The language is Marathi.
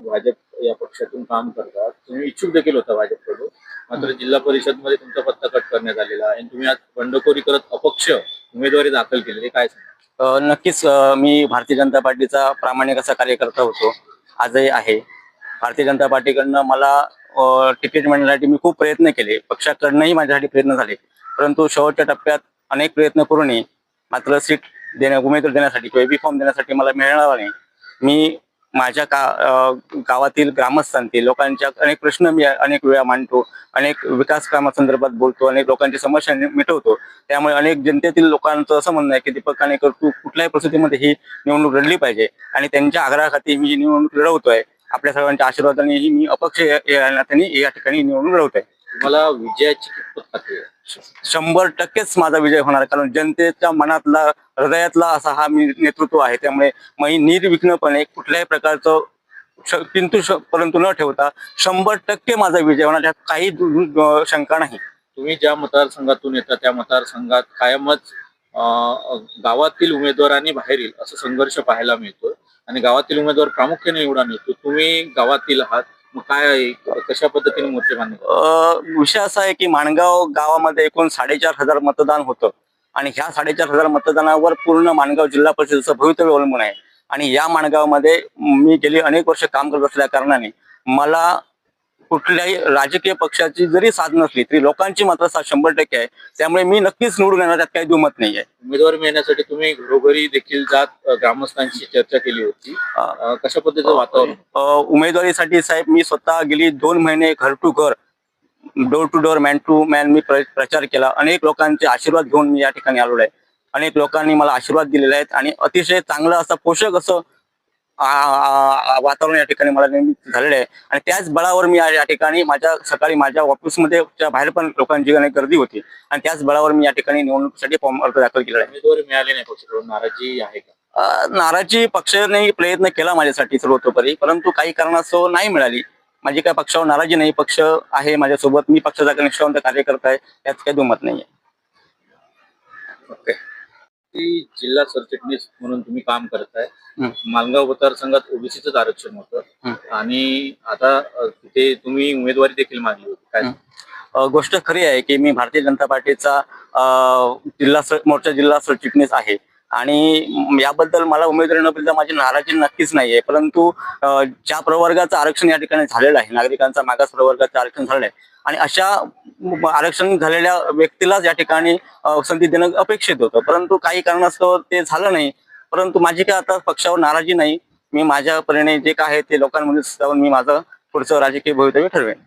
भाजप या पक्षातून काम करतात, तुम्ही इच्छुक देखील होता भाजपकडून, मात्र जिल्हा परिषद मध्ये तुमचा पत्ता कट करण्यात आलेला आणि तुम्ही आज बंडखोरी करत अपक्ष उमेदवारी दाखल केली, काय सांगा? नक्कीच मी भारतीय जनता पार्टीचा प्रामाणिक असा कार्यकर्ता होतो, आजही आहे. भारतीय जनता पार्टीकडनं मला तिकीट मिळण्यासाठी मी खूप प्रयत्न केले, पक्षाकडनंही माझ्यासाठी प्रयत्न झाले, परंतु शेवटच्या टप्प्यात अनेक प्रयत्न करूनही मात्र सीट उमेदवार देण्यासाठी किंवा बी फॉर्म देण्यासाठी मला मिळणार नाही. मी माझ्या गावातील ग्रामस्थांतील लोकांच्या अनेक प्रश्न मी अनेक वेळा मांडतो, अनेक विकास कामासंदर्भात बोलतो, अनेक लोकांची समस्या मिटवतो. त्यामुळे अनेक जनतेतील लोकांचं असं म्हणणं आहे की दीपक काणेकर तू कुठल्याही परिस्थितीमध्ये ही निवडणूक लढली पाहिजे आणि त्यांच्या आग्रहाखाती मी ही निवडणूक लढवतोय. आपल्या सर्वांच्या आशीर्वादानेही मी अपक्ष या नात्याने या ठिकाणी निवडणूक लढवतोय. तुम्हाला विजयाची कितपत खात्री आहे? 100% माझा विजय होणार, कारण जनतेच्या मनातला हृदयातला असा हा मी नेतृत्व आहे. त्यामुळे मी निर्विघ्नपणे कुठल्याही प्रकारचं परंतु न ठेवता 100% माझा विजय होणार, त्यात काही शंका नाही. तुम्ही ज्या मतदारसंघातून येता त्या मतदारसंघात कायमच गावातील उमेदवार आणि बाहेरील असा संघर्ष पाहायला मिळतो आणि गावातील उमेदवार प्रामुख्याने निवडून येतो. तुम्ही गावातील आहात, मग काय आहे, कशा पद्धतीने मोर्चे बांधले? विषय असा आहे की माणगाव गावामध्ये एकूण 4,500 मतदान होतं आणि ह्या 4,500 मतदानावर पूर्ण माणगाव जिल्हा परिषदेचं भवितव्य अवलंबून आहे. आणि या माणगावमध्ये मी गेली अनेक वर्ष काम करत असल्या कारणाने मला कुठल्याही राजकीय पक्षाची जरी साथ नसली तरी लोकांची मात्र साथ 100% आहे. त्यामुळे मी नक्कीच निवडून येणार, त्यात काही दुमत नाही आहे. उमेदवार मिळण्यासाठी तुम्ही घरोघरी देखील जात ग्रामस्थांशी चर्चा केली होती, कशा पद्धतीचं वातावरण? उमेदवारीसाठी साहेब मी स्वतः गेली 2 महिने घर टू घर, door to door, man to man मी प्रचार केला. अनेक लोकांचे आशीर्वाद घेऊन मी या ठिकाणी आलेलो आहे. अनेक लोकांनी मला आशीर्वाद दिलेले आहेत आणि अतिशय चांगलं असं पोषक असं वातावरण या ठिकाणी मला नेहमी झालेलं आहे. आणि त्याच बळावर मी या ठिकाणी सकाळी माझ्या ऑफिसमध्ये बाहेर पण लोकांची अनेक गर्दी होती आणि त्याच बळावर मी या ठिकाणी निवडणुकीसाठी फॉर्म अर्ज दाखल केला आहे. उमेदवारी मिळाली नाही, पक्षाकडून नाराजी आहे का? नाराजी पक्षाने प्रयत्न केला माझ्यासाठी सर्वतोपरी, परंतु काही कारणास्तव नाही मिळाली. माझी काय पक्षावर नाराजी नाही, पक्ष आहे माझ्यासोबत, मी पक्षाचा निष्ठावंत कार्यकर्ता आहे, त्यात काही दुमत नाही आहे. ओके. जिल्हा सरचिटणीस म्हणून तुम्ही काम करताय. माणगाव मतदारसंघात ओबीसीचं आरक्षण होतं आणि आता तिथे तुम्ही उमेदवारी देखील मागली होती, काय? गोष्ट खरी आहे की मी भारतीय जनता पार्टीचा जिल्हा सरचिटणीस आहे आणि याबद्दल मला उमेदवारी न दिल्याबद्दल माझी नाराजी नक्कीच नाहीये. परंतु ज्या प्रवर्गाचं आरक्षण या ठिकाणी झालेलं आहे, नागरिकांचा मागास प्रवर्गाचं आरक्षण झालेलं आहे आणि अशा आरक्षण झालेल्या व्यक्तीलाच या ठिकाणी संधी देणं अपेक्षित होतं, परंतु काही कारणास्तव ते झालं नाही. परंतु माझी काय आता पक्षावर नाराजी नाही. मी माझ्या परीने जे काय आहे ते लोकांमध्ये जाऊन मी माझं पुढचं राजकीय भवितव्य ठरवेन.